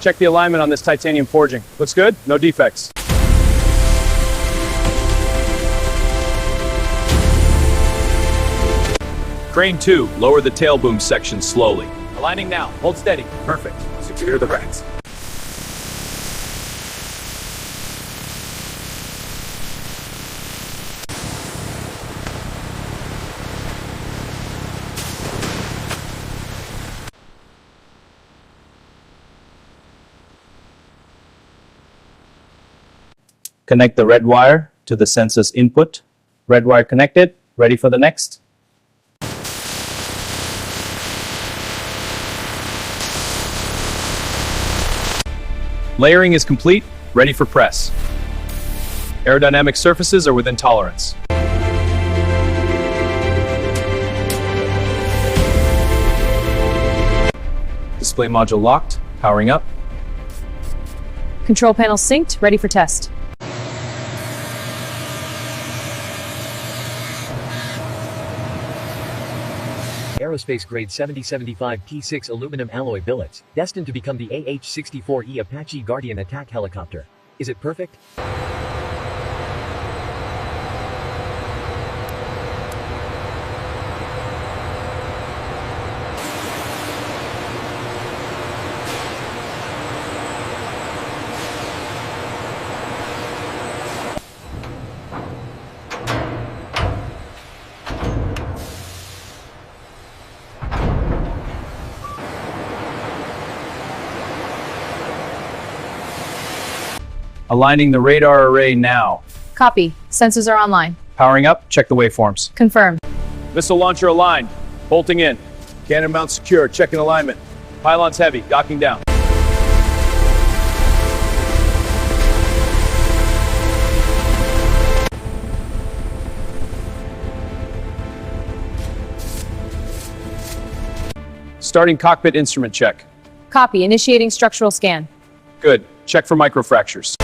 Check the alignment on this titanium forging. Looks good? No defects. Crane 2, lower the tail boom section slowly. Aligning now. Hold steady. Perfect. Secure the racks. Connect the red wire to the sensor's input. Red wire connected. Ready for the next. Layering is complete. Ready for press. Aerodynamic surfaces are within tolerance. Display module locked. Powering up. Control panel synced, ready for test. Aerospace grade 7075 P6 aluminum alloy billets, destined to become the AH-64E Apache Guardian attack helicopter. Is it perfect? Aligning the radar array now. Copy. Sensors are online. Powering up. Check the waveforms. Confirmed. Missile launcher aligned. Bolting in. Cannon mount secure. Checking alignment. Pylons heavy. Docking down. Starting cockpit instrument check. Copy. Initiating structural scan. Good. Check for microfractures.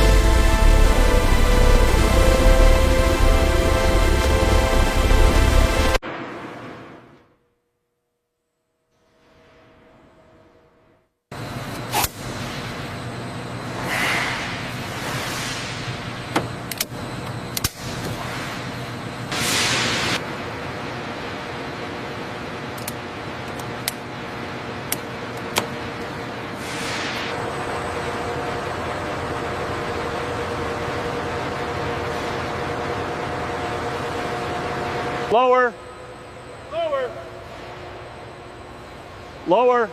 Lower. Lower. Lower.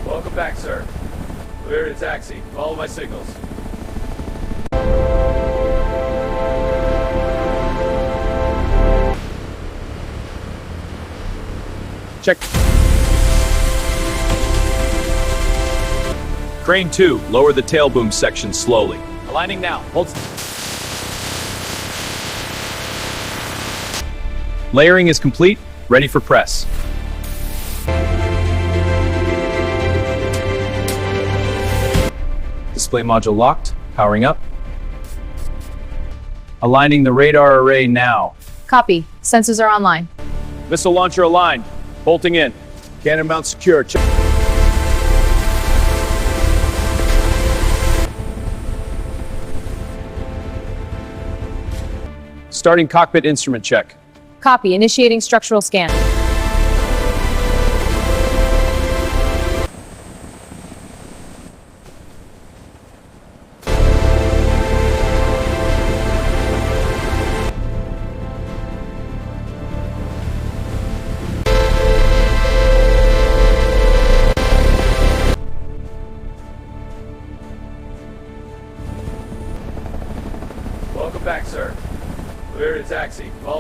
Welcome back, sir. Clear to taxi. Follow my signals. Check. Crane 2, lower the tail boom section slowly. Aligning now. Hold. Layering is complete. Ready for press. Display module locked. Powering up. Aligning the radar array now. Copy. Sensors are online. Missile launcher aligned. Bolting in. Cannon mount secure. Starting cockpit instrument check. Copy. Initiating structural scan. Welcome back, sir. Clear to taxi. Follow